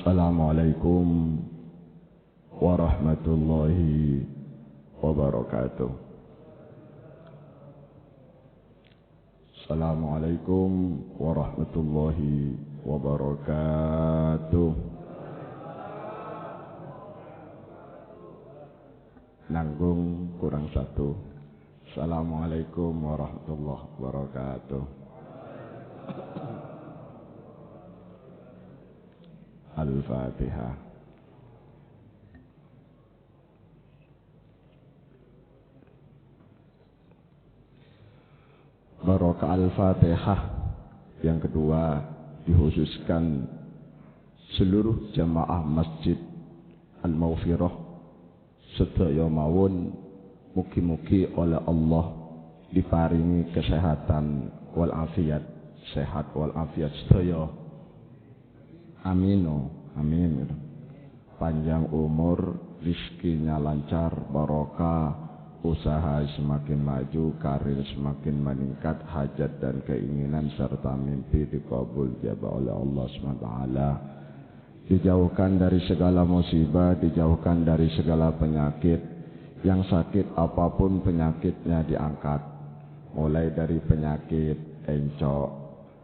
Assalamualaikum warahmatullahi wabarakatuh. Assalamualaikum warahmatullahi wabarakatuh. Nanggung kurang satu. Assalamualaikum warahmatullahi wabarakatuh. Al-Fatihah. Barokah Al-Fatihah yang kedua dikhususkan seluruh jamaah Masjid Al-Maghfirah sedaya mawon, mugi-mugi oleh Allah diparingi kesehatan wal afiat, sehat wal afiat sedaya. Amin. Amin. Panjang umur, rizkinya lancar, barokah, usaha semakin maju, karir semakin meningkat, hajat dan keinginan serta mimpi dikabul jabah oleh Allah SWT. Dijauhkan dari segala musibah, dijauhkan dari segala penyakit. Yang sakit apapun penyakitnya diangkat. Mulai dari penyakit encok,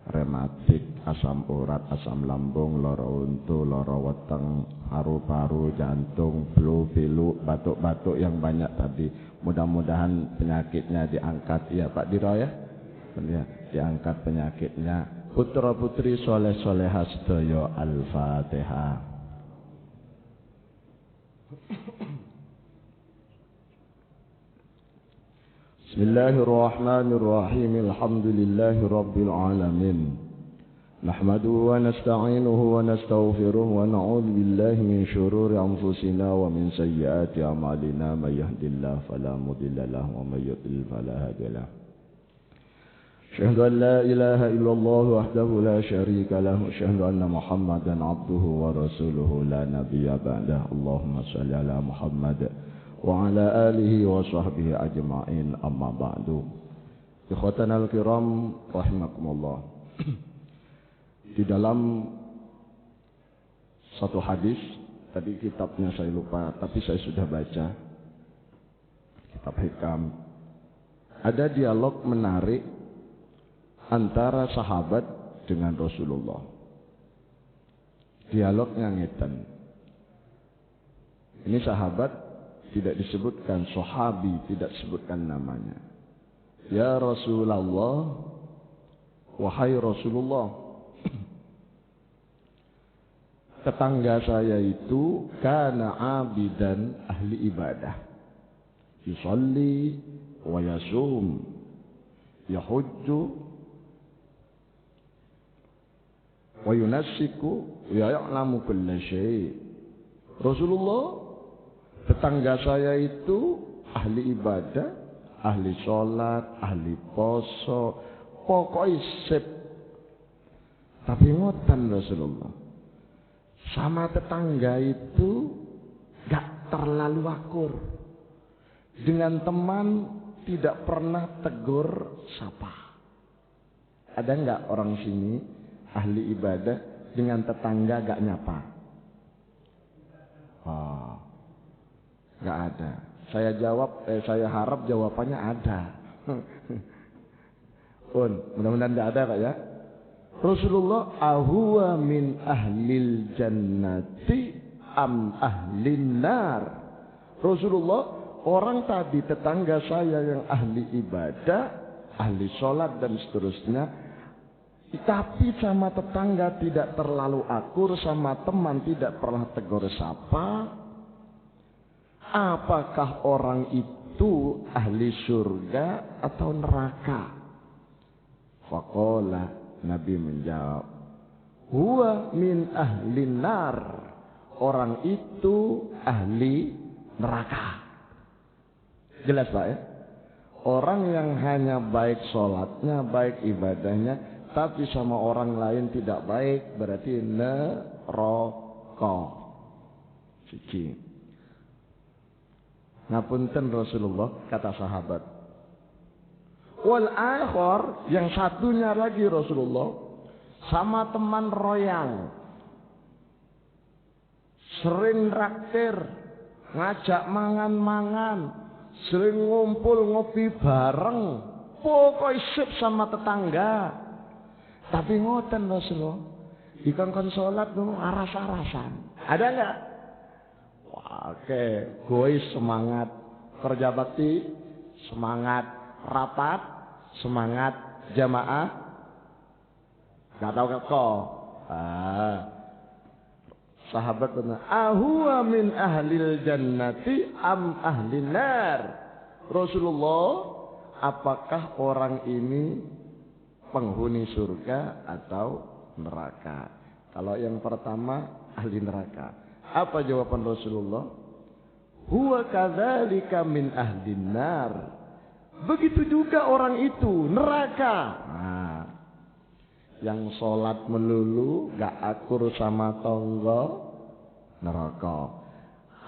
rematik, asam urat, asam lambung, loro untu, loro weteng, paru-paru, jantung, flu, pilu, batuk-batuk yang banyak tadi. Mudah-mudahan penyakitnya diangkat. Ya Pak Diro ya? Ya, diangkat penyakitnya. Putra putri soleh solehah sedaya. Al-Fatihah. Bismillahirrahmanirrahim. Alhamdulillahi rabbil alamin. Nahmaduhu wa nasta'inuhu wa nastaghfiruh wa na'udzu billahi min syururi anfusina wa min sayyiati a'malina. May yahdihillahu fala mudilla lahu wa may yudlil fala hadiya lahu. Asyhadu an la ilaha illallah wahdahu la syarika lahu wa asyhadu anna Muhammadan 'abduhu wa rasuluhu la nabiyya ba'dahu. Allahumma shalli ala Muhammad wa ala alihi wa sahbihi ajma'in, amma ba'du. Ikhwatanal kiram rahimakumullah. Di dalam satu hadis, tadi kitabnya saya lupa, tapi saya sudah baca, kitab Hikam, ada dialog menarik antara sahabat dengan Rasulullah. Dialognya ngeten. Ini sahabat tidak disebutkan, sahabi tidak disebutkan namanya. Ya Rasulullah, wahai Rasulullah, tetangga saya itu kana abidan ahli ibadah. Yusalli wa yasum, yahujju wa yunassiku, ya ya'lamu kulla syai'. Rasulullah, tetangga saya itu ahli ibadah, ahli sholat, ahli poso, pokoknya sip. Tapi ngoten Rasulullah, sama tetangga itu gak terlalu akur. Dengan teman tidak pernah tegur sapa. Ada gak orang sini ahli ibadah dengan tetangga gak nyapa? Gak ada. Saya harap jawabannya ada. Mudah-mudahan gak ada Pak ya. Rasulullah, ahuwa min ahlil jannati am ahlin nar. Rasulullah, orang tadi tetangga saya yang ahli ibadah, ahli sholat dan seterusnya, tapi sama tetangga tidak terlalu akur, sama teman tidak pernah tegur sapa. Apakah orang itu ahli surga atau neraka? Faqala, Nabi menjawab, huwa min ahli nar. Orang itu ahli neraka. Jelas Pak ya? Orang yang hanya baik sholatnya, baik ibadahnya, tapi sama orang lain tidak baik, berarti neraka. Suci. Ngapunten Rasulullah, kata sahabat. Wal akhar, yang satunya lagi Rasulullah, sama teman royal. sering traktir, ngajak mangan-mangan, sering ngumpul ngopi bareng, pokoknya sip sama tetangga. Tapi ngoten Rasulullah, dikongkon sholat nu aras-arasan. Ada nggak? Wah, oke, gue semangat kerja bakti, semangat rapat, semangat jamaah. Gak tahu kok. Sahabat benar. Ahuwa min ahlil jannati am ahlin nar. Rasulullah, apakah orang ini penghuni surga atau neraka? Kalau yang pertama ahli neraka. Apa jawaban Rasulullah? Huwa kadzalika min ahlin nar. Begitu juga orang itu neraka. Nah, yang sholat melulu gak akur sama tonggo neraka.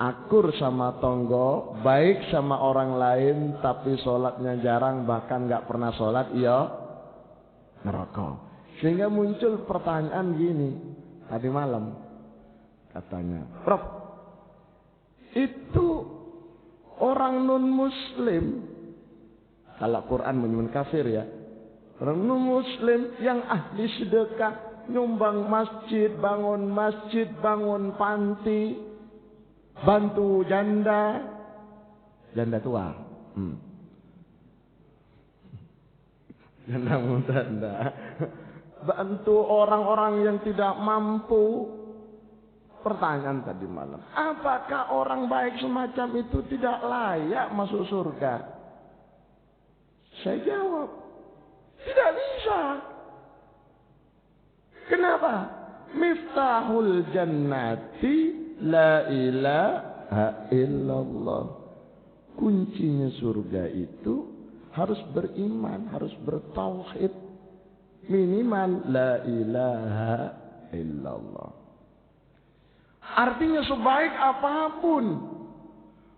Akur sama tonggo, baik sama orang lain tapi sholatnya jarang, bahkan gak pernah sholat, iya neraka. Sehingga muncul pertanyaan gini tadi malam, katanya, Prof, itu orang non muslim, kalau Quran menyebut kafir ya, orang non muslim yang ahli sedekah, nyumbang masjid, bangun panti, bantu janda tua, janda, bantu orang-orang yang tidak mampu. Pertanyaan tadi malam, apakah orang baik semacam itu tidak layak masuk surga? Saya jawab, tidak bisa. Kenapa? Miftahul jannati la ilaha illallah. Kuncinya surga itu harus beriman, harus bertauhid. Minimal la ilaha illallah. Artinya sebaik apapun,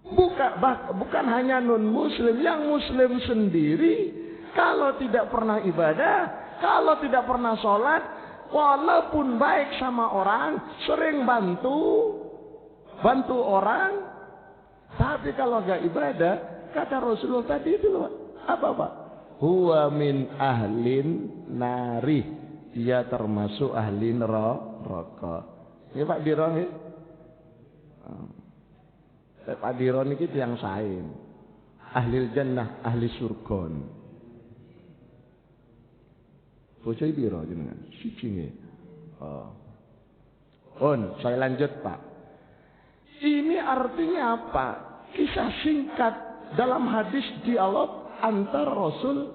bukan hanya non muslim, yang muslim sendiri kalau tidak pernah ibadah, kalau tidak pernah sholat, walaupun baik sama orang, sering bantu orang, tapi kalau gak ibadah, kata Rasulullah tadi itu loh, apa Pak? Huwa min ahlin nari, dia termasuk ahli neraka. Ya Pak Diron ya. Pak Diron ini yang sain. Ahli jannah, ahli surgon. Bocah biro jenengan. Siji nggih. Saya lanjut Pak. Ini artinya apa? Kisah singkat dalam hadis dialog antar Rasul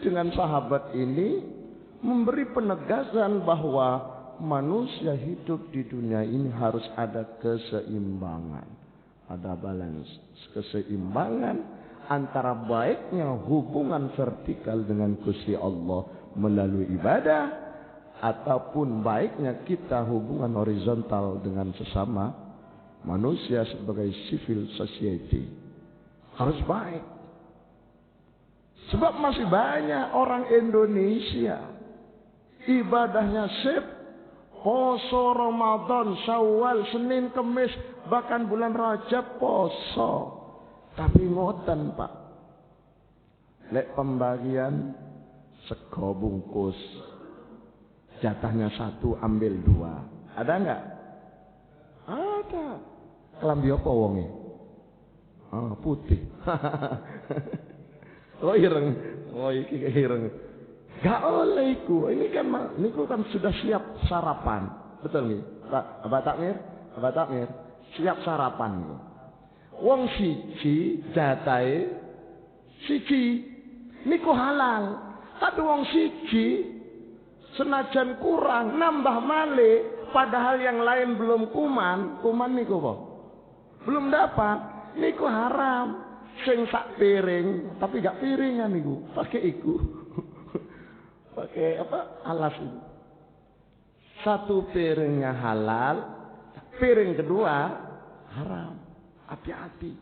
dengan sahabat ini memberi penegasan bahwa manusia hidup di dunia ini harus ada keseimbangan, ada balance, keseimbangan antara baiknya hubungan vertikal dengan Gusti Allah melalui ibadah, ataupun baiknya kita hubungan horizontal dengan sesama manusia sebagai civil society. Harus baik. Sebab masih banyak orang Indonesia ibadahnya sip, poso Ramadan, Syawal, Senin, Kemis, bahkan bulan Rajab poso. Tapi ngoten Pak, lek pembagian sego bungkus, jatahnya 1 ambil 2. Ada enggak? Ada. Kelambi apa wonge? Putih. Oh ireng. Oh iki ireng. Gak oleh iku. Ini kan sudah siap sarapan. Betul nggih? Abah Takmir, siap sarapan. Wong siji jatahe siji niku halal. Tapi wong siji senajan kurang nambah malih, padahal yang lain belum kuman niku apa? Belum dapat, niku haram. Sing sak piring, tapi gak piringan niku, pakai iku. Pakai apa? Alas itu. 1 piringnya halal, piring kedua haram. Hati-hati.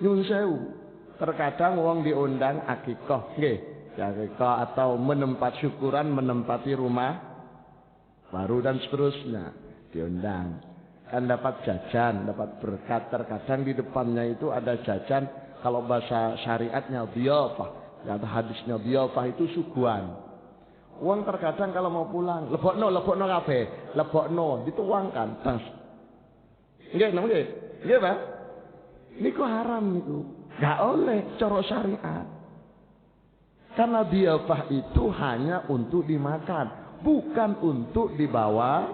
Nyun sewu. Terkadang wong diundang akikah, nggih, akikah atau menempat syukuran, menempati rumah baru dan seterusnya diundang. kan dapat jajan, dapat berkat. Terkadang di depannya itu ada jajan, kalau bahasa syariatnya dhiyafah, kata hadisnya dhiyafah itu suguhan. Uang terkadang kalau mau pulang, lebokno kabeh, lebokno dituangkan, tas. Nggih, Pak. Niku haram niku. Enggak oleh cara syariat. Karena dhiyafah itu hanya untuk dimakan, bukan untuk dibawa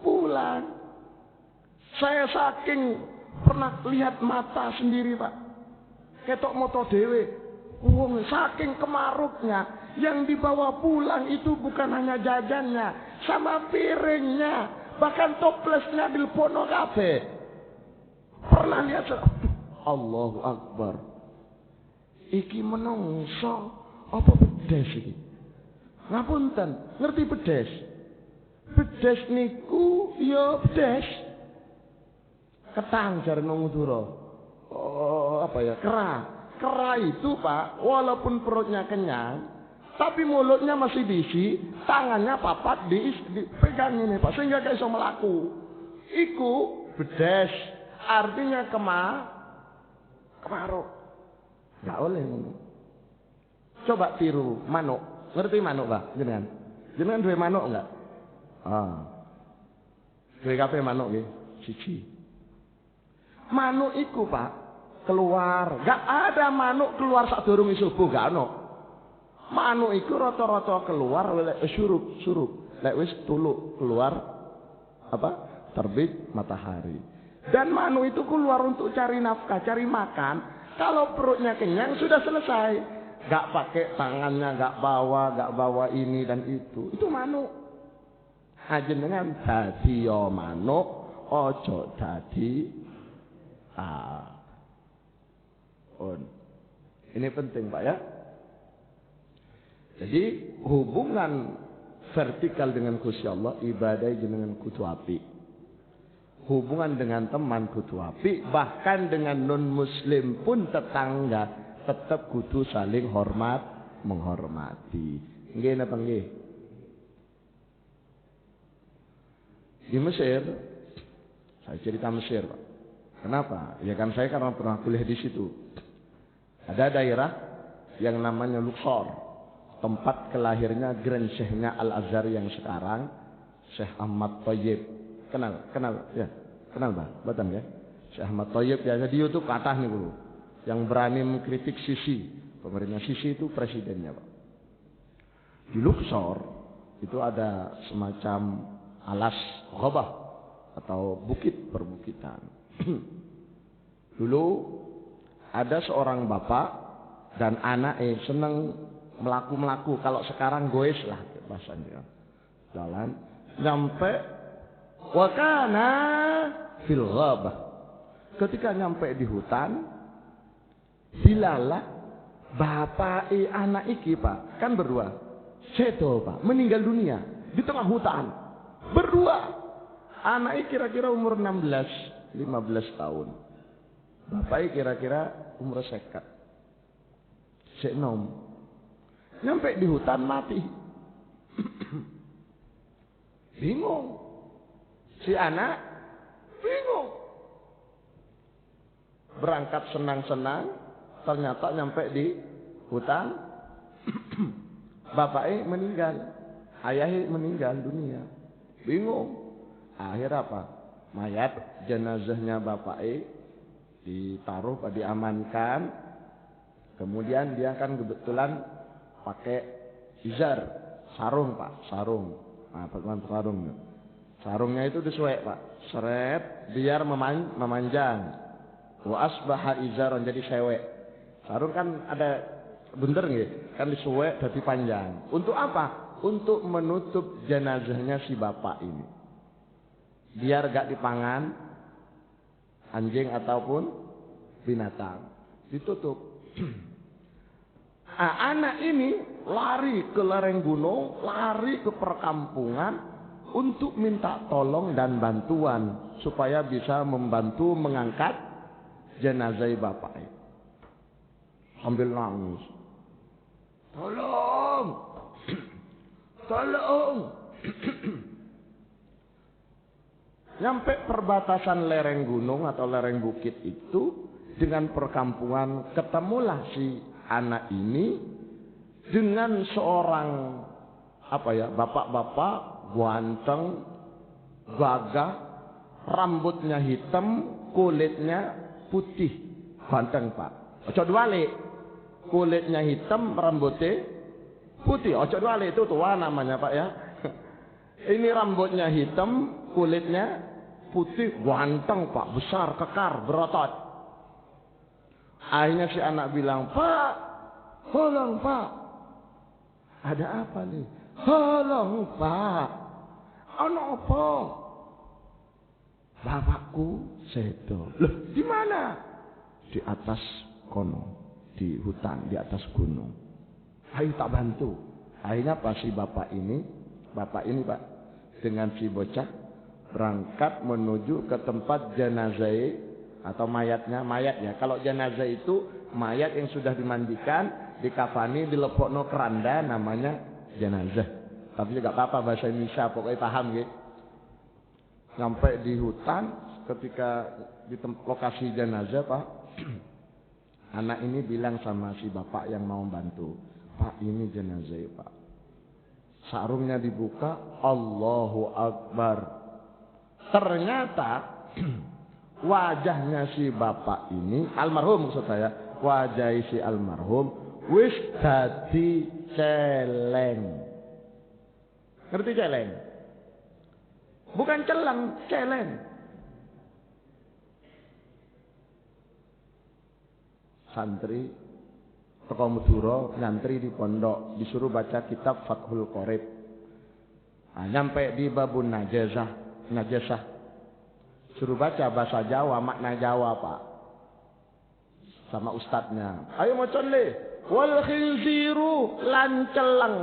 pulang. Saya saking pernah lihat mata sendiri, Pak. Ketok moto dewe. Wong saking kemaruknya, yang dibawa pulang itu bukan hanya jajannya, sama piringnya, bahkan toplesnya dilpono kabeh. Pernah lihat? Allahu Akbar. Iki menungso apa bedes iki? Ngapunten, ngerti bedes? Bedes niku ya bedes. Ketang jare nang Madura. Kera itu, Pak, walaupun perutnya kenyang, tapi mulutnya masih diisi, tangannya papat dipegang ini, Pak, sehingga gak iso melaku. Iku bedes, artinya kemaruk. Gak oleh ngono. Coba tiru manuk. Ngerti manuk, Pak? Jenengan duwe manuk enggak? Duwe kabeh manuk nggih? Siji. Manuk iku, Pak, keluar. Gak ada manuk keluar sadurunge subuh, gak ono. Manuk iku rata-rata keluar surup. Lek wis tuluk keluar terbit matahari. Dan manuk itu keluar untuk cari nafkah, cari makan. Kalau perutnya kenyang sudah selesai. Gak pakai tangannya, gak bawa ini dan itu. Itu manuk. Ajenengan dadi yo manuk, ojo dadi ini penting, Pak, ya. Jadi hubungan vertikal dengan Gusti Allah, ibadah dengan kudu apik. Hubungan dengan teman kudu apik, bahkan dengan non muslim pun tetangga tetap kudu saling menghormati. Nggih napa nggih? Di Mesir, saya cerita Mesir, Pak. Kenapa? Ya kan saya karena pernah kuliah di situ. Ada daerah yang namanya Luxor, tempat kelahirnya Grand Syekhnya Al-Azhar yang sekarang, Syekh Ahmad Thayyib. Kenal ya? Kenal, Pak? Betul ya? Syekh Ahmad Thayyib biasa di YouTube kathah niku. Yang berani mengkritik Sisi. Pemerintah Sisi itu presidennya, Pak. Di Luxor itu ada semacam alas ghabah atau bukit perbukitan. Dulu ada seorang bapak dan anak seneng melaku. Kalau sekarang goes lah bahasanya. Jalan nyampe wakana fil ghabah. Ketika nyampe di hutan, dilalah bapak anak iki, Pak, kan berdua. Seto, Pak, meninggal dunia di tengah hutan. Berdua. Anak kira-kira umur 15 tahun. Bapak kira-kira umur 50. Sik nom. Nyampe di hutan mati. Bingung. Si anak bingung. Berangkat senang-senang, ternyata nyampe di hutan. Bapaknya meninggal. Ayahnya meninggal dunia. Bingung. Akhir apa? Mayat jenazahnya bapaknya ditaruh, diamankan. Kemudian dia kan kebetulan pakai izar, sarung, Pak, sarung. Nah, sarung. Sarungnya itu disuek, Pak. Seret biar memanjang. Wa asbaha izaron, jadi sewek. Sarung kan ada bener nggih? Kan disuek jadi panjang. Untuk apa? Untuk menutup jenazahnya si bapak ini. Biar gak dipangan anjing ataupun binatang. Ditutup. Anak ini lari ke lereng gunung, lari ke perkampungan untuk minta tolong dan bantuan supaya bisa membantu mengangkat jenazah bapaknya. Sambil nangis. Tolong. Nyampe perbatasan lereng gunung atau lereng bukit itu dengan perkampungan, ketemulah si anak ini dengan seorang bapak-bapak ganteng, gagah, rambutnya hitam, kulitnya putih. Ganteng, Pak. Ojo diwalik. Kulitnya hitam, rambutnya putih. Ojo diwalik, itu tua namanya, Pak ya. Ini rambutnya hitam, kulitnya putih, ganteng, Pak, besar, kekar, berotot. Akhirnya si anak bilang, "Pak, tolong, Pak." "Ada apa nih?" "Tolong, Pak." "Ono apa?" "Bapakku sedo." "Loh, di mana?" "Di atas kono, di hutan, di atas gunung." "Ayo tak bantu." Akhirnya pas si bapak ini Pak, dengan si bocah berangkat menuju ke tempat jenazah atau mayatnya. Kalau jenazah itu mayat yang sudah dimandikan, dikafani, dilepokno keranda, namanya jenazah. Tapi juga apa bahasa Indonesia, pokoknya paham gitu. Sampai di hutan, ketika di lokasi jenazah, Pak, anak ini bilang sama si bapak yang mau bantu, "Pak, ini jenazah, Pak." Sarungnya dibuka, Allahu Akbar. Ternyata wajahnya si bapak ini, almarhum maksud saya, wajah si almarhum wis dadi celeng. Ngerti celeng? Bukan celeng, celeng. Santri teko Madura nyantri di pondok, disuruh baca kitab Fathul Qorib. Nyampe di babun najasah. Suruh baca bahasa Jawa, makna Jawa, Pak. Sama ustadznya. "Ayo macon le, wal khinziru lan celeng."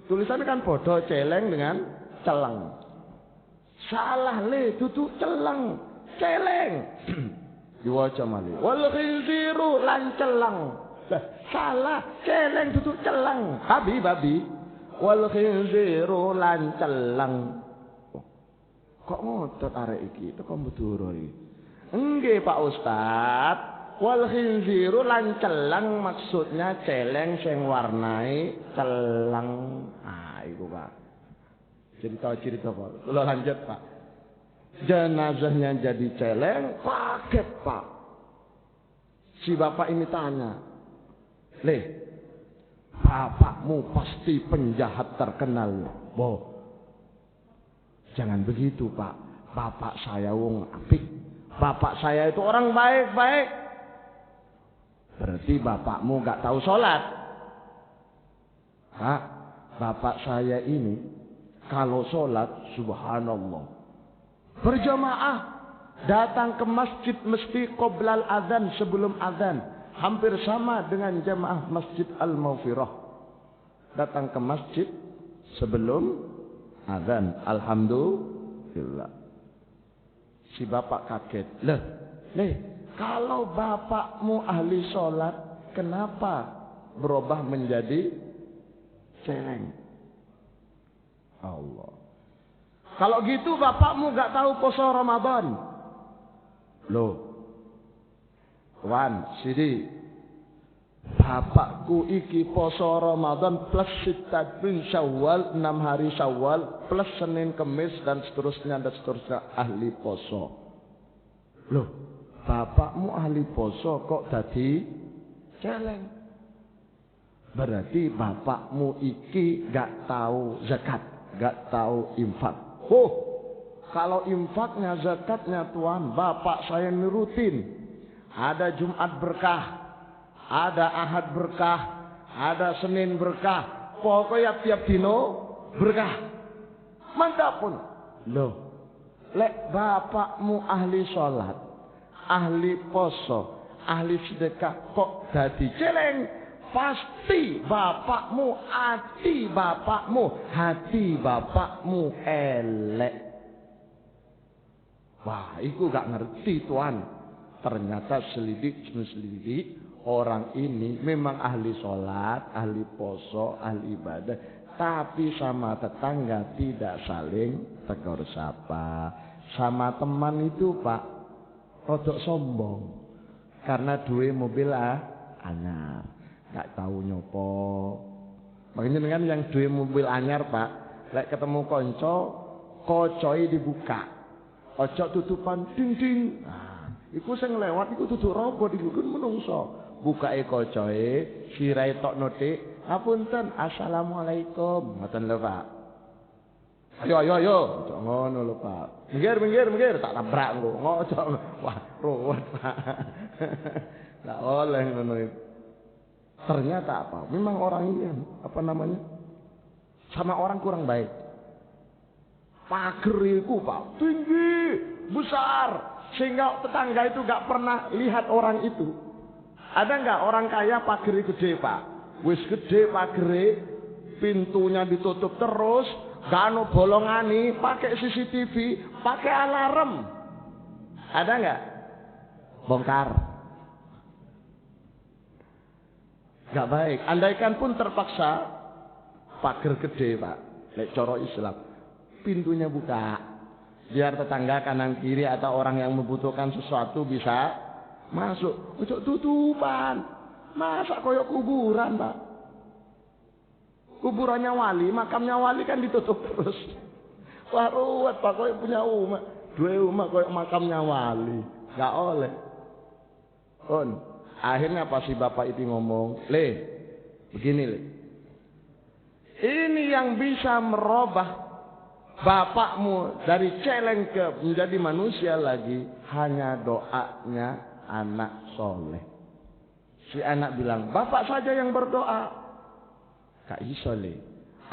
Tulisannya kan bodoh, celeng dengan celeng. "Salah le, dudu celeng, celeng." Diwaca malih. "Wal khinziru lan celeng." Salah, celeng dudu celeng. Babi. "Wal khinziru lan celeng." Kok ngotot arek iki teko Madura iki? "Nggih, Pak Ustad. Wal khinziru lan celeng maksudnya celeng sing warnai celeng." Iku, Pak. Cerita Pak. Lo lanjut, Pak. Jenazahnya jadi celeng, kaget, Pak. Si bapak ini tanya, "Le, bapakmu pasti penjahat terkenal." "Boh, jangan begitu, Pak. Bapak saya wong apik. Bapak saya itu orang baik-baik." "Berarti bapakmu gak tahu sholat?" "Pak, bapak saya ini kalau sholat, subhanallah, berjamaah, datang ke masjid mesti qoblal adzan, sebelum adzan. Hampir sama dengan jamaah Masjid Al-Maghfirah. Datang ke masjid sebelum adzan. Alhamdulillah." Si bapak kaget. "Loh, kalau bapakmu ahli sholat, kenapa berubah menjadi celeng?" Allah. "Kalau gitu bapakmu gak tahu puasa Ramadan." "Loh, Wan, sini, bapakku iki poso Ramadan plus Sittadun Syawal, 6 hari Syawal, plus Senin Kemis dan seterusnya ahli poso." "Loh, bapakmu ahli poso kok dadi celeng?" "Berarti bapakmu iki gak tahu zakat, gak tahu infak." "Oh, kalau infaknya, zakatnya Tuhan, bapak saya ini rutin. Ada Jumat berkah, ada Ahad berkah, ada Senin berkah. Pokoknya tiap dino berkah. Mantap pun." "Loh, lek bapakmu ahli sholat, ahli poso, ahli sedekah, kok dadi celeng? Pasti bapakmu, hati bapakmu elek." Wah, itu gak ngerti, Tuhan. Ternyata selidik orang ini memang ahli sholat, ahli poso, ahli ibadah. Tapi sama tetangga tidak saling tegur sapa. Sama teman itu Pak, rodok sombong. Karena duwe mobil anyar, gak tahu nyopo. Makanya dengan yang duwe mobil anyar Pak, lek ketemu konco, kocoi dibuka. Ojo tutupan ding ding. Nah, iku sing lewat iku duduk robot iku kan menungso. Bukae kocoi, sirai tok notik, ngapunten, assalamualaikum. Ngoten lho Pak. Ayo. Ngono lho Pak. Minggir, tak tabrak engko. Ngojo. Wah, ruwet Pak. Enggak oleh ngono itu. Ternyata apa? Memang orang ini apa namanya? Sama orang kurang baik. Pager itu Pak, tinggi, besar, sehingga tetangga itu enggak pernah lihat orang itu. Ada enggak orang kaya pager gede Pak? Wis gede pagere, pintunya ditutup terus, gak ono bolongani, pakai CCTV, pakai alarm. Ada enggak? Bongkar. Gak baik. Andaikan pun terpaksa pager gede Pak, lek coro Islam, pintunya buka, biar tetangga kanan kiri atau orang yang membutuhkan sesuatu bisa masuk. Ojo tutupan. Masa koyok kuburan Pak? Kuburannya wali, makamnya wali kan ditutup terus. Wah ruwet Pak, koyok punya umat, dua umat koyok makamnya wali, gak oleh. Akhirnya pas si bapak itu ngomong, begini ini yang bisa merubah bapakmu dari celeng ke menjadi manusia lagi hanya doanya anak soleh. Si anak bilang, bapak saja yang berdoa. Kak iso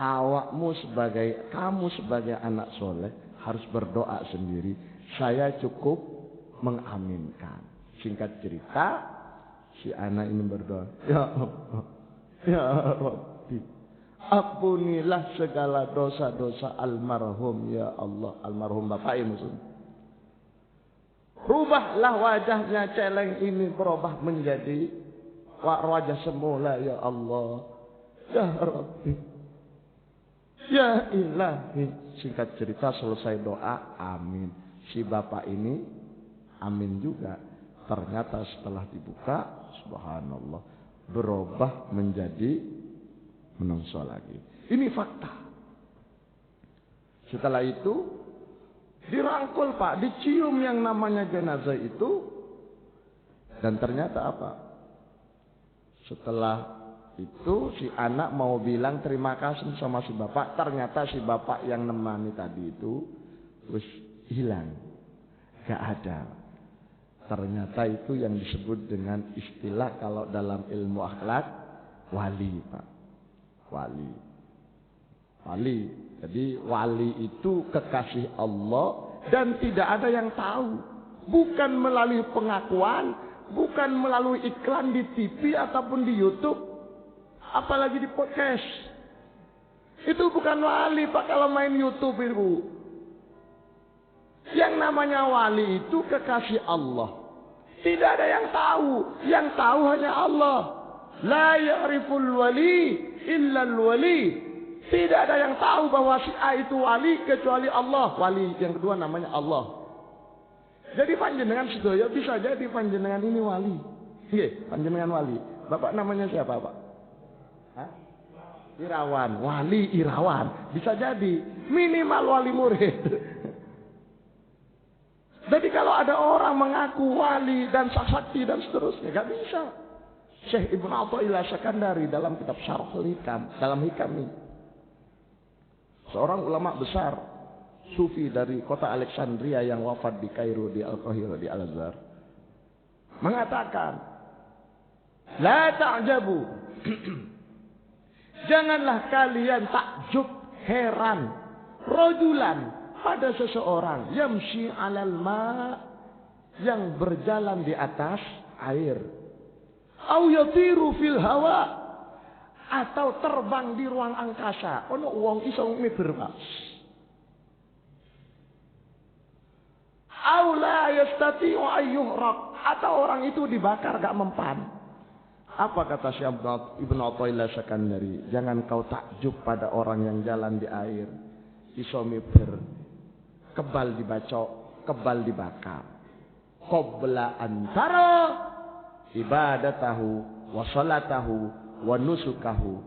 kamu sebagai anak soleh harus berdoa sendiri. Saya cukup mengaminkan. Singkat cerita, si anak ini berdoa, ya Allah, ya Rabbi, ampunilah segala dosa-dosa almarhum, ya Allah. Almarhum bapak maksudnya. Rubahlah wajahnya celeng ini berubah menjadi wajah semula, ya Allah, ya Rabbi, ya Ilahi. Singkat cerita selesai doa, amin. Si bapak ini amin juga. Ternyata setelah dibuka, subhanallah, berubah menjadi menungso lagi. Ini fakta. Setelah itu dirangkul Pak, dicium yang namanya jenazah itu. Dan ternyata apa? Setelah itu si anak mau bilang terima kasih sama si bapak. Ternyata si bapak yang nemani tadi itu terus hilang, gak ada. Ternyata itu yang disebut dengan istilah kalau dalam ilmu akhlak, wali Pak. Wali. Jadi wali itu kekasih Allah dan tidak ada yang tahu. Bukan melalui pengakuan, bukan melalui iklan di TV ataupun di YouTube, apalagi di podcast. Itu bukan wali Pak kalau main YouTube itu. Yang namanya wali itu kekasih Allah. Tidak ada yang tahu. Yang tahu hanya Allah. La ya'riful wali illa al-wali. Tidak ada yang tahu bahwa si A itu wali kecuali Allah. Wali yang kedua namanya Allah. Jadi panjenengan sedaya bisa jadi panjenengan ini wali. Nggih, panjenengan wali. Bapak namanya siapa, Pak? Hah? Irawan. Wali Irawan. Bisa jadi minimal wali murid. Jadi kalau ada orang mengaku wali dan sakti dan seterusnya, gak bisa. Syekh Ibnu Athaillah Sekandari dalam kitab Syarhul Hikam, dalam hikam ini, seorang ulama besar sufi dari kota Alexandria yang wafat di Kairo, di Al-Qahirah, di Al-Azhar, mengatakan, la ta'jabu, janganlah kalian takjub, heran, rajulan, pada seseorang yamshi 'alal ma, yang berjalan di atas air, au yatiru fil hawa, atau terbang di ruang angkasa. Ono wong iso miber Pak. Au la yastati'u ayyuhraq, atau orang itu dibakar gak mempan. Apa kata Syekh Ibnu Athaillah Sakandari? Jangan kau takjub pada orang yang jalan di air, iso miber, kebal dibacok, kebal dibakar. Qabla antara ibadatahu wa salatahu wa nusukahu.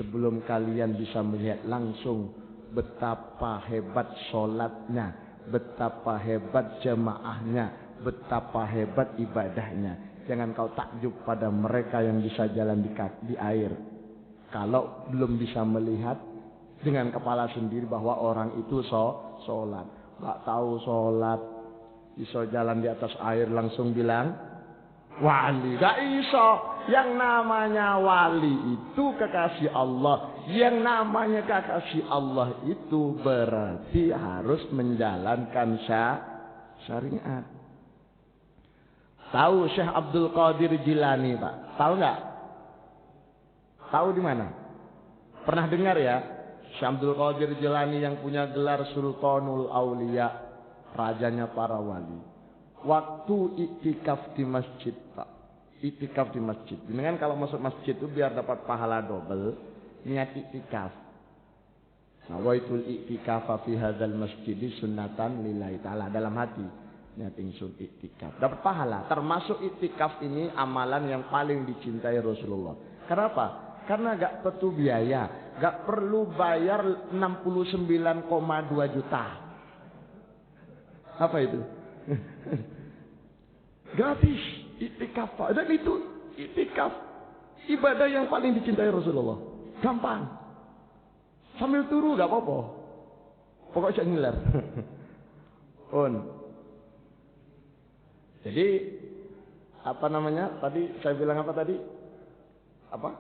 Sebelum kalian bisa melihat langsung betapa hebat sholatnya, betapa hebat jamaahnya, betapa hebat ibadahnya. Jangan kau takjub pada mereka yang bisa jalan di air. Kalau belum bisa melihat dengan kepala sendiri bahwa orang itu sholat. Gak tahu sholat, bisa jalan di atas air langsung bilang wali. Gak iso. Yang namanya wali itu kekasih Allah. Yang namanya kekasih Allah itu berarti harus menjalankan syariat. Tahu Syekh Abdul Qadir Jilani, Pak? Tahu nggak? Tahu di mana? Pernah dengar ya? Syekh Abdul Qadir Jilani yang punya gelar Sultanul Aulia, rajanya para wali. Waktu iktikaf di masjid, Pak. Iktikaf di masjid. Dengan kalau masuk masjid itu biar dapat pahala double, niat iktikaf. Nawaitul iktikafa fi hadzal masjid sunnatan lillahi ta'ala, dalam hati. Niat ingsun iktikaf. Dapat pahala. Termasuk iktikaf ini amalan yang paling dicintai Rasulullah. Kenapa? Karena gak perlu biaya. Gak perlu bayar 69,2 juta. Apa itu? Gratis. Iktikaf. Dan itu iktikaf. Ibadah yang paling dicintai Rasulullah. Gampang. Sambil turu gak apa-apa. Pokoknya ngiler. Jadi apa namanya? Tadi saya bilang apa tadi? Apa?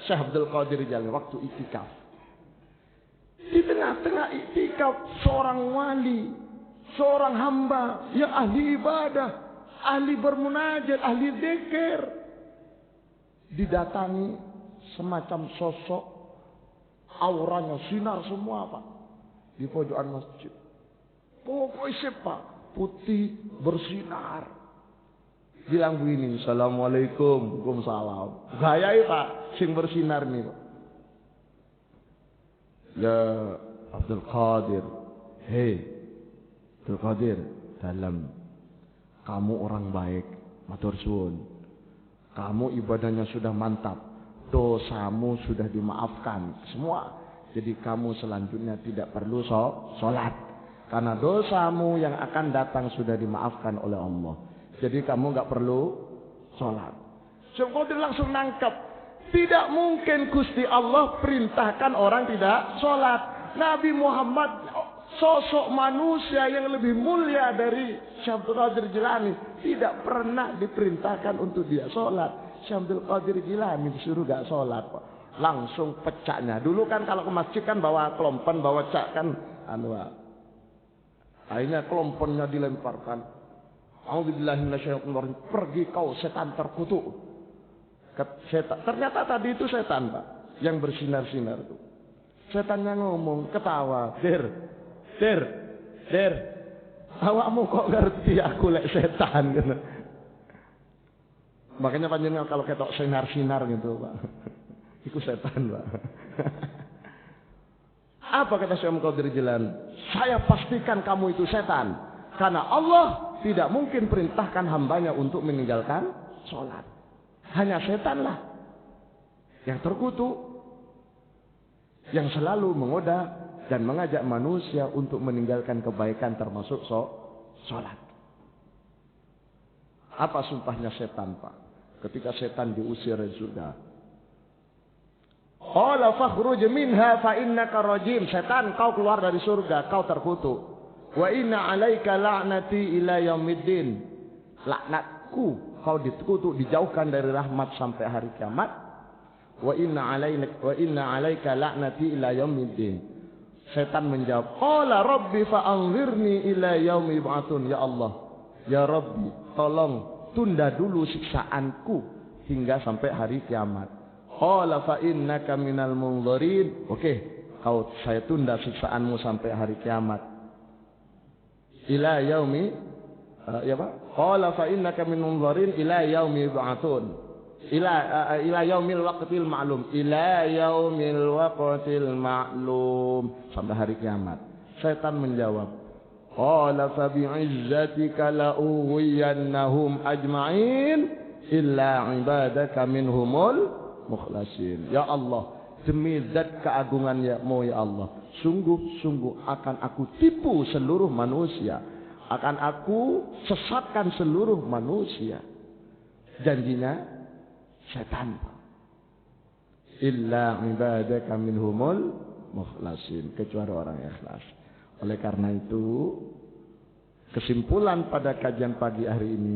Syekh Abdul Qadir Jilani waktu iktikaf. Di tengah-tengah iktikaf seorang wali, seorang hamba yang ahli ibadah, ahli bermunajat, ahli zikir, didatangi semacam sosok, auranya sinar semua, Pak, di pojokan masjid. Pokoknya Pak, putih bersinar. Bilang begini, Assalamualaikum, Waalaikumsalam. Gayai Pak, sing bersinar nih Pak. Ya Abdul Qadir, hei Abdul Qadir, dalam kamu orang baik, matur suwun. Kamu ibadahnya sudah mantap, dosamu sudah dimaafkan semua. Jadi kamu selanjutnya tidak perlu sholat. Karena dosamu yang akan datang sudah dimaafkan oleh Allah. Jadi kamu gak perlu sholat. Syekh Qadir langsung nangkep. Tidak mungkin Gusti Allah perintahkan orang tidak sholat. Nabi Muhammad, sosok manusia yang lebih mulia dari Syekh Abdul Qadir Jilani, tidak pernah diperintahkan untuk dia sholat. Syekh Abdul Qadir Jilani disuruh gak sholat, Pak. Langsung pecahnya. Dulu kan kalau ke masjid kan bawa kelompen, bawa cak kan akhirnya kelomponnya dilemparkan. A'udzubillahi minasyaitonir rajim. Pergi kau setan terkutuk. Setan. Ternyata tadi itu setan, Pak, yang bersinar-sinar itu. Setannya ngomong, ketawa, Der. Awakmu kok ngerti aku lek setan gitu. Makanya panjenengan kalau ketok sinar-sinar gitu, Pak. Iku setan, Pak. Apa kata Syekh Abdul Qadir Jilani? Saya pastikan kamu itu setan. Karena Allah tidak mungkin perintahkan hambanya untuk meninggalkan sholat. Hanya setanlah yang terkutuk, yang selalu menggoda dan mengajak manusia untuk meninggalkan kebaikan termasuk sholat. Apa sumpahnya setan, Pak? Ketika setan diusir dari surga. Qala fakhruj minha fa innaka rajim. Setan, kau keluar dari surga, kau terkutuk. Wa inna 'alaika la'nati ila yaumiddin. Laknatku, kau dikutuk, dijauhkan dari rahmat sampai hari kiamat. Wa inna 'alaika la'nati ila yaumiddin. Setan menjawab, qala rabbi fa anzirni ila yaumi yub'atsun. Ya Allah, ya Rabbi, tolong tunda dulu siksaanku hingga sampai hari kiamat. Qala fa innaka minal munzirin. Oke, saya tunda siksaanmu sampai hari kiamat. Ila yaumi ya Pak. Qala fa innaka minal munzirin ila yaumi yub'atsun. ila yaumil waqtil ma'lum. Ila yaumil waqtil ma'lum. Sampai hari kiamat. Setan menjawab, qala fa bi'izzatika la'ughwiyannahum ajma'in illa ibadaka minhumul mukhlasin. Ya Allah, demi zat keagunganmu ya Allah, sungguh-sungguh akan aku tipu seluruh manusia, akan aku sesatkan seluruh manusia. Janjinya setan. Illa ibadaka minhumul mukhlasin, kecuali orang ikhlas. Oleh karena itu, kesimpulan pada kajian pagi hari ini,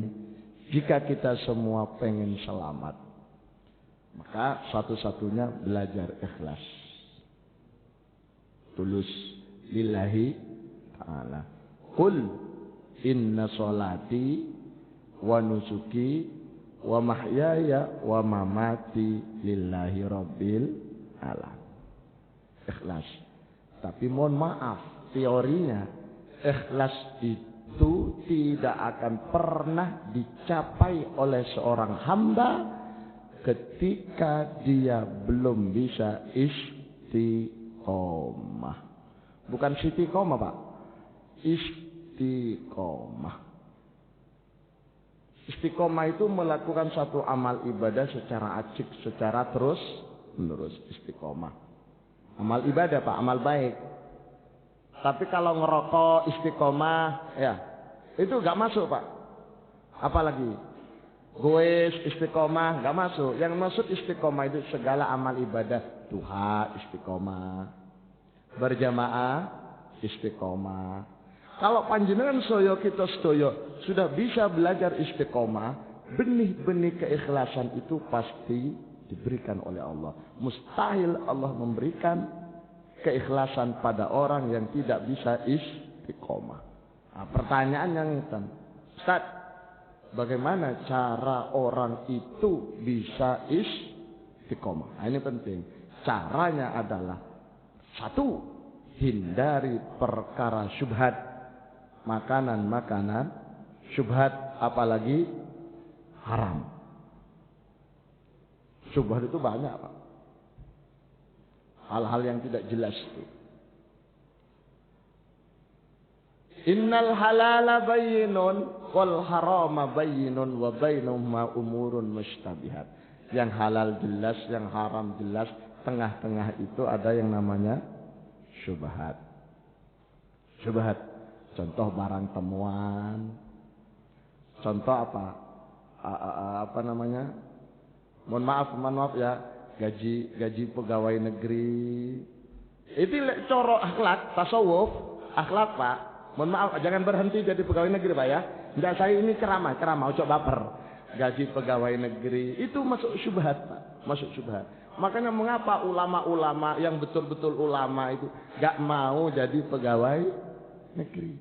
jika kita semua pengen selamat, maka satu-satunya belajar ikhlas. Tulus lillahi ta'ala. Qul inna sholati wa nusuki wa mahyaya wa mamati lillahi rabbil alamin. Ikhlas. Tapi mohon maaf, teorinya ikhlas itu tidak akan pernah dicapai oleh seorang hamba ketika dia belum bisa istiqomah. Bukan istiqomah, Pak. Istiqomah. Istiqomah itu melakukan satu amal ibadah secara acik, secara terus menerus. Istiqomah. Amal ibadah, Pak, amal baik. Tapi kalau ngerokok istiqomah, ya itu gak masuk, Pak. Apalagi goes istiqomah gak masuk. Yang maksud istiqomah itu segala amal ibadah. Duha istiqomah, berjamaah istiqomah. Kalau panjenengan soyo kita sedoyo sudah bisa belajar istiqomah, benih-benih keikhlasan itu pasti diberikan oleh Allah. Mustahil Allah memberikan keikhlasan pada orang yang tidak bisa istiqomah. Nah, pertanyaan yang Ustaz, bagaimana cara orang itu bisa istiqomah? Nah, ini penting. Caranya adalah satu, hindari perkara syubhat, makanan-makanan syubhat, apalagi haram. Syubhat itu banyak, Pak. Hal-hal yang tidak jelas itu. Innal halala bayyinun wal harama bayyinun wa bainahuma umurun mushtabihat. Yang halal jelas, yang haram jelas, tengah-tengah itu ada yang namanya syubhat. Syubhat. Contoh barang temuan. Contoh apa? Apa namanya? Mohon maaf ya. Gaji pegawai negeri. Itu coro akhlak, tasawuf, akhlak, Pak. Mohon maaf, jangan berhenti jadi pegawai negeri, Pak ya. Enggak, saya ini ceramah, ucap baper. Gaji pegawai negeri itu masuk syubhat, Pak. Masuk syubhat. Makanya mengapa ulama-ulama yang betul-betul ulama itu gak mau jadi pegawai negeri.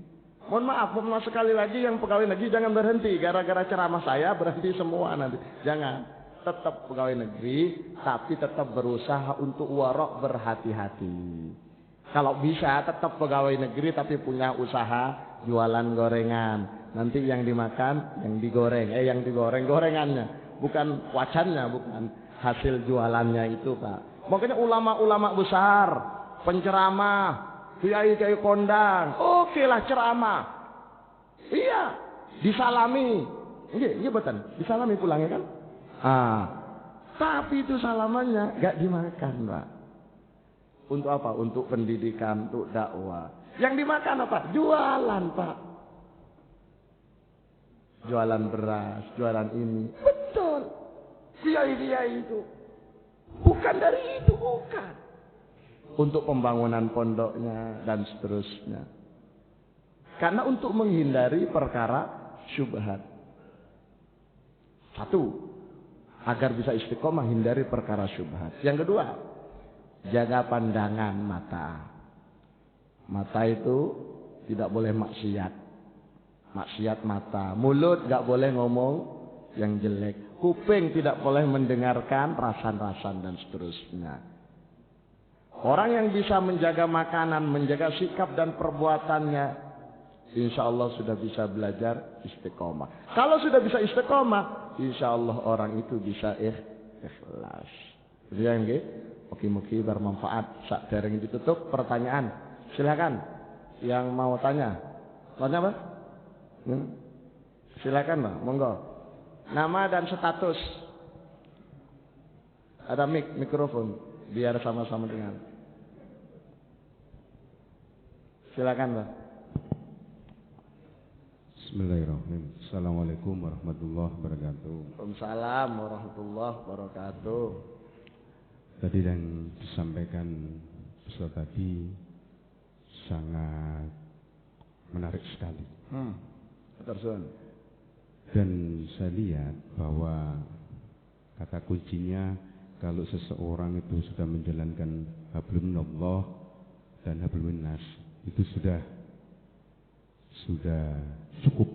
Mohon maaf sekali lagi, yang pegawai negeri jangan berhenti gara-gara ceramah saya berhenti semua nanti. Jangan. Tetap pegawai negeri, tapi tetap berusaha untuk warok, berhati-hati. Kalau bisa tetap pegawai negeri tapi punya usaha jualan gorengan. Nanti yang dimakan, yang digoreng, yang digoreng gorengannya, bukan wacannya, bukan hasil jualannya itu, Pak. Makanya ulama-ulama besar, penceramah, kiai-kiai kondang, oke lah ceramah. Iya, disalami. Iya betul, disalami pulangnya kan? Tapi itu salamannya gak dimakan, Pak. Untuk apa? Untuk pendidikan, untuk dakwah. Yang dimakan apa? Jualan, Pak. Jualan beras, jualan ini. Betul. Kiai-kiai itu. Bukan dari itu, bukan. Untuk pembangunan pondoknya dan seterusnya. Karena untuk menghindari perkara syubhat. Satu, agar bisa istiqomah hindari perkara syubhat. Yang kedua, jaga pandangan mata. Mata itu tidak boleh maksiat. Maksiat mata. Mulut gak boleh ngomong yang jelek. Kuping tidak boleh mendengarkan rasan-rasan dan seterusnya. Orang yang bisa menjaga makanan, menjaga sikap dan perbuatannya, insya Allah sudah bisa belajar istiqomah. Kalau sudah bisa istiqomah, insya Allah orang itu bisa ikhlas. Jadi yang mugi-mugi bermanfaat. Sak dereng ditutup pertanyaan. Silakan yang mau tanya. Tanya apa? Silakan Pak, monggo. Nama dan status. Ada mikrofon biar sama-sama dengar. Silakan Pak. Bismillahirrahmanirrahim. Assalamualaikum warahmatullahi wabarakatuh. Waalaikumsalam warahmatullahi wabarakatuh. Tadi yang disampaikan Ustaz tadi sangat menarik sekali. Terus. Dan saya lihat bahwa kata kuncinya kalau seseorang itu sudah menjalankan hablum minallah dan hablum minnas itu sudah cukup.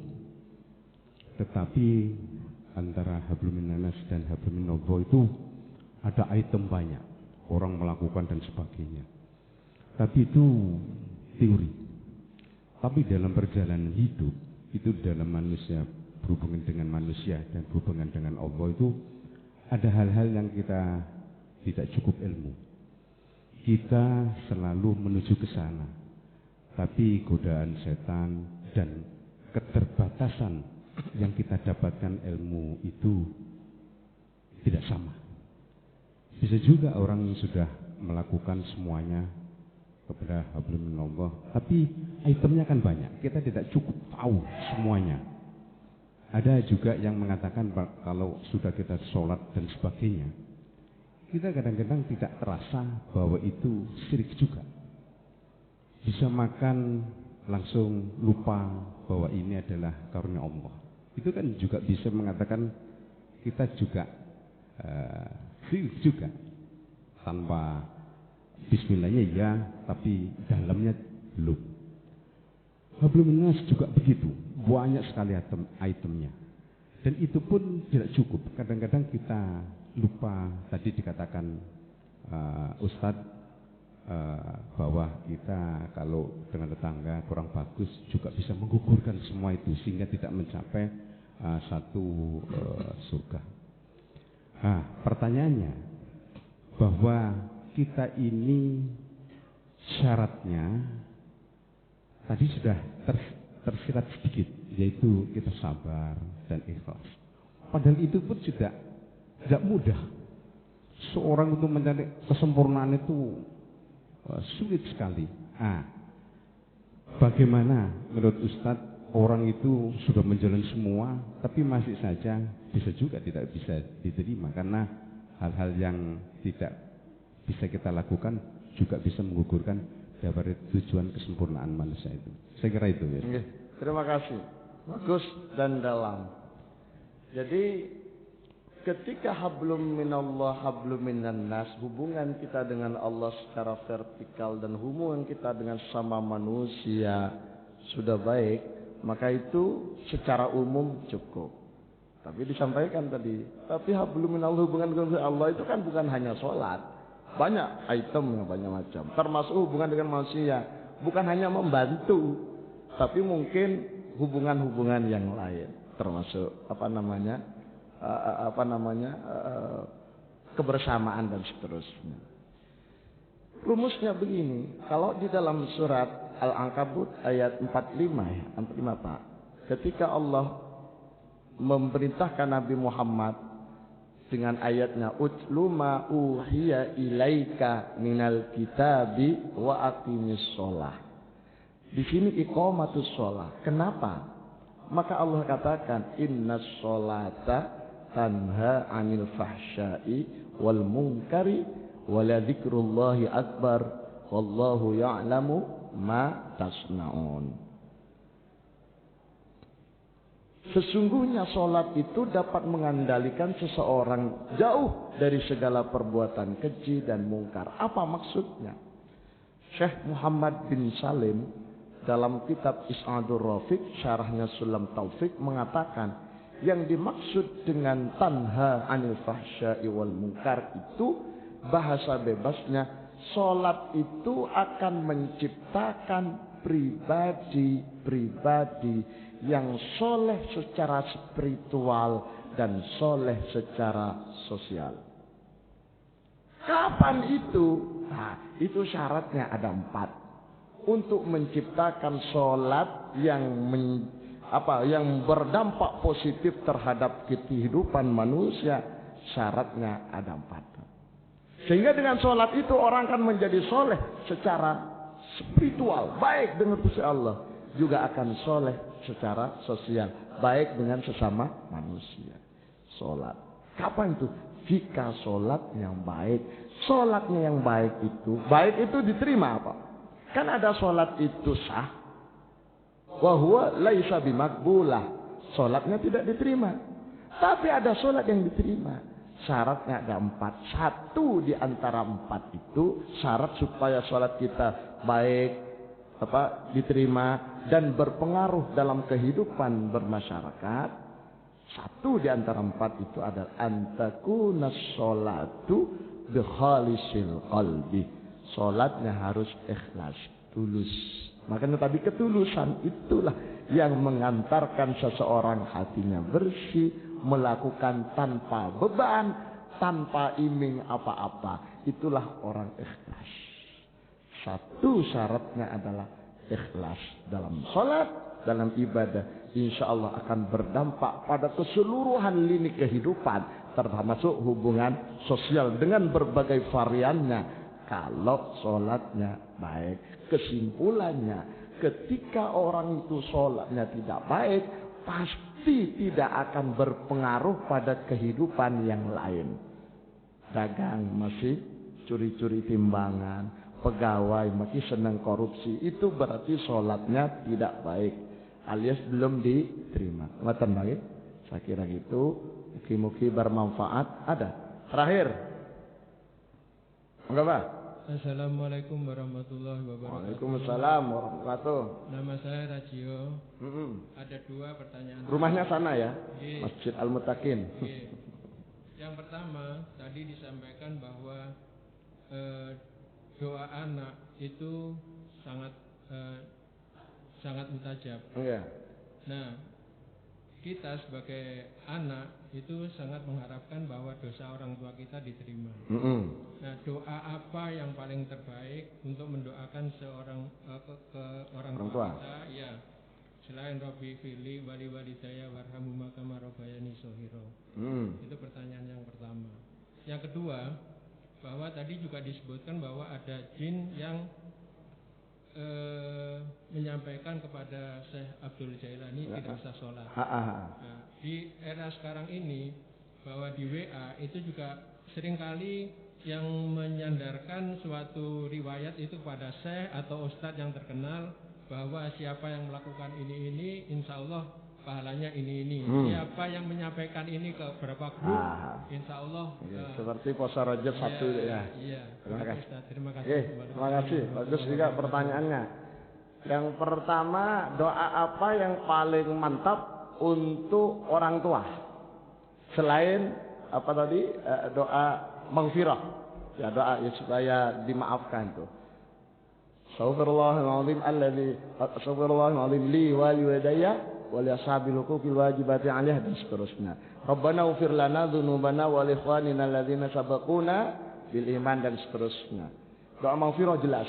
Tetapi antara hablum minnas dan hablum minallah itu ada item banyak, orang melakukan dan sebagainya. Tapi itu teori. Tapi dalam perjalanan hidup itu dalam manusia, berhubungan dengan manusia dan berhubungan dengan Allah itu ada hal-hal yang kita tidak cukup ilmu. Kita selalu menuju ke sana, tapi godaan setan dan keterbatasan yang kita dapatkan ilmu itu tidak sama. Bisa juga orang yang sudah melakukan semuanya kepada hablum minallah, tapi itemnya kan banyak, kita tidak cukup tahu semuanya. Ada juga yang mengatakan kalau sudah kita sholat dan sebagainya, kita kadang-kadang tidak terasa bahwa itu syirik juga. Bisa makan langsung lupa bahwa ini adalah karunia Allah. Itu kan juga bisa mengatakan kita juga syirik juga. Tanpa bismillahnya ya, tapi dalamnya belum. Hablum minnas juga begitu, banyak sekali itemnya. Dan itu pun tidak cukup. Kadang-kadang kita lupa, tadi dikatakan Ustadz bahwa kita kalau dengan tetangga kurang bagus juga bisa menggugurkan semua itu sehingga tidak mencapai satu surga. Nah, pertanyaannya bahwa kita ini syaratnya tadi sudah tersirat sedikit, yaitu kita sabar dan ikhlas. Padahal itu pun juga tidak mudah. Seorang untuk mencari kesempurnaan itu sulit sekali. Bagaimana menurut Ustadz orang itu sudah menjalani semua, tapi masih saja bisa juga tidak bisa diterima karena hal-hal yang tidak bisa kita lakukan juga bisa menggugurkan dari tujuan kesempurnaan manusia itu. Saya kira itu ya. Terima kasih. Bagus dan dalam. Jadi ketika hablum minallah, hablum minannas, hubungan kita dengan Allah secara vertikal dan hubungan kita dengan sama manusia sudah baik, maka itu secara umum cukup. Tapi disampaikan tadi, tapi hablum minallah, hubungan dengan Allah itu kan bukan hanya sholat. Banyak itemnya, banyak macam. Termasuk hubungan dengan manusia, bukan hanya membantu, tapi mungkin hubungan-hubungan yang lain, termasuk kebersamaan dan seterusnya. Rumusnya begini, kalau di dalam surat Al-Ankabut ayat 45 Pak, ketika Allah memerintahkan Nabi Muhammad dengan ayatnya utlu ma uhiya ilaika minal kitabi wa aqimis shalah. Di sini iqamatus shalah. Kenapa? Maka Allah katakan innas sholata tanha 'anil fahsya'i wal munkari wa la dzikrullahi akbar wallahu ya'lamu ma tasna'un. Sesungguhnya sholat itu dapat mengandalkan seseorang jauh dari segala perbuatan keji dan mungkar. Apa maksudnya? Syekh Muhammad bin Salim dalam kitab Is'adur Rafiq, syarahnya Sulam Taufik, mengatakan yang dimaksud dengan tanha anil fahsya'i wal munkar itu bahasa bebasnya sholat itu akan menciptakan pribadi-pribadi yang soleh secara spiritual dan soleh secara sosial. Kapan itu? Nah, itu syaratnya ada 4. Untuk menciptakan sholat yang berdampak positif terhadap kehidupan manusia, syaratnya ada 4. Sehingga dengan sholat itu orang akan menjadi soleh secara spiritual, baik dengan Gusti Allah, juga akan soleh secara sosial, baik dengan sesama manusia. Sholat. Kapan itu? Jika sholat yang baik. Sholatnya yang baik itu diterima apa? Kan ada sholat itu sah, wa huwa laisa bimakbulah. Sholatnya tidak diterima. Tapi ada sholat yang diterima. Syaratnya ada 4. Satu di antara 4 itu syarat supaya sholat kita baik, diterima dan berpengaruh dalam kehidupan bermasyarakat. Satu di antara 4 itu adalah antakuna sholatu bikhalisil qalbi. Sholatnya harus ikhlas, tulus. Makanya tadi ketulusan itulah yang mengantarkan seseorang hatinya bersih, melakukan tanpa beban, tanpa iming apa-apa. Itulah orang ikhlas. Satu syaratnya adalah ikhlas dalam sholat, dalam ibadah. Insya Allah akan berdampak pada keseluruhan lini kehidupan, termasuk hubungan sosial dengan berbagai variannya. Kalau sholatnya baik, kesimpulannya ketika orang itu sholatnya tidak baik, pasti tidak akan berpengaruh pada kehidupan yang lain. Dagang masih curi-curi timbangan, pegawai masih senang korupsi, itu berarti sholatnya tidak baik, alias belum diterima. Ngoten baik? Saya kira gitu. Mugi-mugi bermanfaat. Ada terakhir enggak Pak? Assalamualaikum warahmatullahi wabarakatuh. Waalaikumsalam warahmatullahi wabarakatuh. Nama saya Rajio. Ada 2 pertanyaan. Rumahnya sana ya? Masjid Al-Mutakin. Yang pertama, tadi disampaikan bahwa doa anak itu sangat mustajab. Iya. Nah, kita sebagai anak itu sangat mengharapkan bahwa dosa orang tua kita diterima. Nah, doa apa yang paling terbaik untuk mendoakan seorang ke orang tua kita? Ya, selain Robbi fili wali walidaya warhamhuma kama rabbayani shaghira. Itu pertanyaan yang pertama. Yang kedua, bahwa tadi juga disebutkan bahwa ada jin yang menyampaikan kepada Syekh Abdul Jailani tidak usah sholat. Nah, di era sekarang ini bahwa di WA itu juga seringkali yang menyandarkan suatu riwayat itu kepada Syekh atau Ustadz yang terkenal bahwa siapa yang melakukan ini insya Allah pahalanya ini. Siapa yang menyampaikan ini ke beberapa grup, insya Allah. Seperti puasa Rajab Sabtu ya. Iya. Terima kasih. Terima kasih. Bagus juga pertanyaannya. Yang pertama, doa apa yang paling mantap untuk orang tua? Selain apa tadi? Doa maghfirah. Ya, doa ya supaya dimaafkan tuh. Astaghfirullahaladzim li wa liwadaya wa li ashabil huquqil wajibati 'alaiha dan seterusnya. Rabbana ighfir lana dzunubana wa li ikhwanina alladzina sabaquna bil iman dan seterusnya. Doa maghfirah jelas.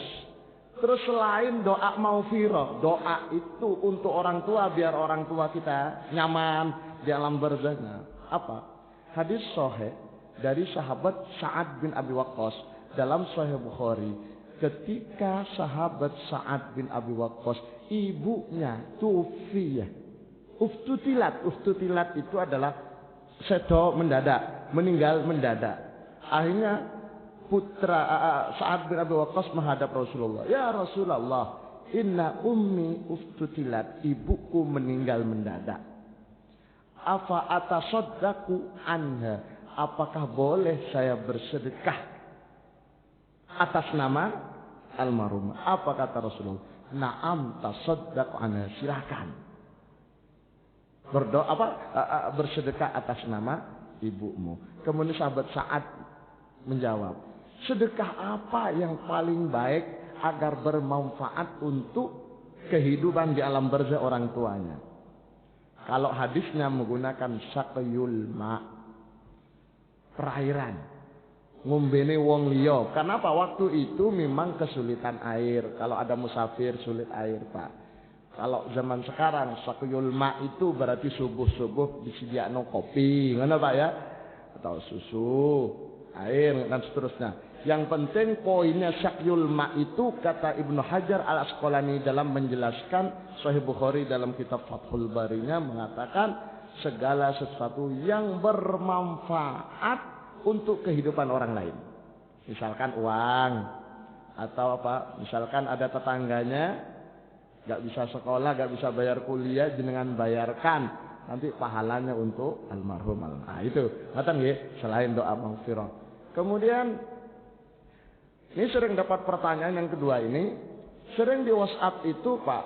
Terus selain doa maghfirah, doa itu untuk orang tua biar orang tua kita nyaman di alam barzahnya. Apa? Hadis sahih dari sahabat Sa'ad bin Abi Waqqas dalam Sahih Bukhari. Ketika sahabat Sa'ad bin Abi Waqqas ibunya tufiyah, uftutilat itu adalah sedo mendadak, meninggal mendadak. Akhirnya putra Sa'ad bin Abi Waqqas menghadap Rasulullah. Ya Rasulullah, inna ummi uftutilat, ibuku meninggal mendadak. Afa atasaddaqu anha, apakah boleh saya bersedekah atas nama almarhum? Apa kata Rasulullah? Naam tasaddaq anha, silakan. Berdoa bersedekah atas nama ibumu. Kemudian sahabat Sa'ad menjawab, sedekah apa yang paling baik agar bermanfaat untuk kehidupan di alam barzah orang tuanya. Kalau hadisnya menggunakan saqyul ma, perairan, ngombene wong liya. Kenapa? Waktu itu memang kesulitan air. Kalau ada musafir sulit air, Pak. Kalau zaman sekarang saqyul ma itu berarti subuh-subuh disediakno kopi, ngono Pak ya, atau susu, air dan seterusnya. Yang penting poinnya saqyul ma itu kata Ibnu Hajar Al-Asqalani dalam menjelaskan Sahih Bukhari dalam kitab Fathul Barinya mengatakan segala sesuatu yang bermanfaat untuk kehidupan orang lain. Misalkan uang atau apa? Misalkan ada tetangganya gak bisa sekolah, gak bisa bayar kuliah, jenengan bayarkan, nanti pahalanya untuk almarhum. Nah itu, ngaten nggih, selain doa maghfirah. Kemudian ini sering dapat pertanyaan yang kedua ini, sering di WhatsApp itu Pak,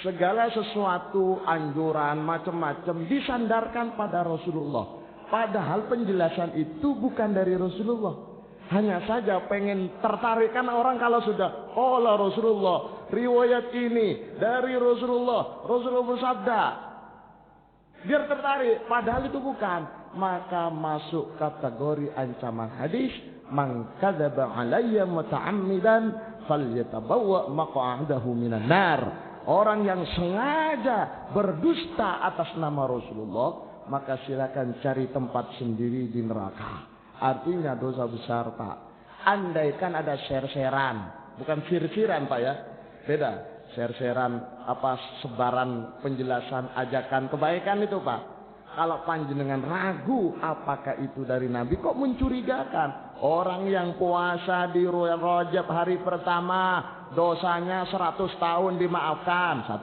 segala sesuatu anjuran macam-macam disandarkan pada Rasulullah. Padahal penjelasan itu bukan dari Rasulullah. Hanya saja pengen tertarik, karena orang kalau sudah qala Rasulullah, riwayat ini dari Rasulullah, Rasulullah bersabda, biar tertarik, padahal itu bukan. Maka masuk kategori ancaman hadis, man kadzaba alayya muta'ammidan falyatabawwa maq'adahu minan nar. Orang yang sengaja berdusta atas nama Rasulullah, maka silakan cari tempat sendiri di neraka. Artinya dosa besar Pak. Andaikan ada share-sharean, bukan sir-siran Pak ya, beda. Share-sharean apa, sebaran penjelasan ajakan kebaikan itu Pak. Kalau panjenengan ragu apakah itu dari Nabi, kok mencurigakan? Orang yang puasa di Rajab hari pertama dosanya 100 tahun dimaafkan. 1.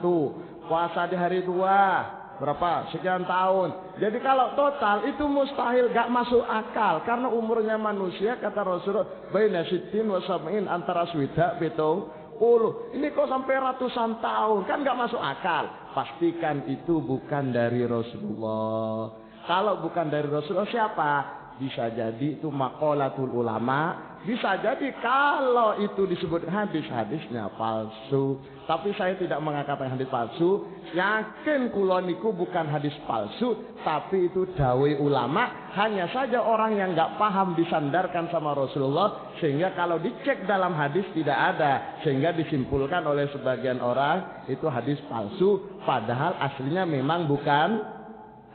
Puasa di hari 2 berapa? Sekian tahun. Jadi kalau total itu mustahil, gak masuk akal. Karena umurnya manusia kata Rasulullah baina sittin wa sab'in, antara swida pitung puluh. Ini kok sampai ratusan tahun, kan gak masuk akal. Pastikan itu bukan dari Rasulullah. Kalau bukan dari Rasulullah siapa? Bisa jadi itu maqalatul ulama. Bisa jadi kalau itu disebut hadis, hadisnya palsu. Tapi saya tidak mengatakan hadis palsu. Yakin kula niku bukan hadis palsu, tapi itu dawai ulama. Hanya saja orang yang nggak paham disandarkan sama Rasulullah, sehingga kalau dicek dalam hadis tidak ada, sehingga disimpulkan oleh sebagian orang itu hadis palsu. Padahal aslinya memang bukan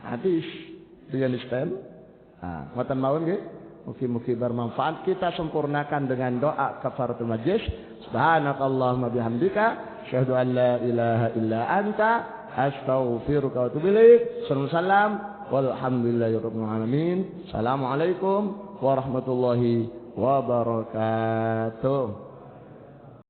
hadis. Do you understand? Nah, ngoten mawon nggih. Mugi-mugi bermanfaat. Kita sempurnakan dengan doa kafaratul majlis. Subhanakallahumma bihamdika asyhadu an la ilaha illa anta astaghfiruka wa atubu ilaik. Sallallahu walhamdulillahirabbil alamin. Assalamualaikum warahmatullahi wabarakatuh.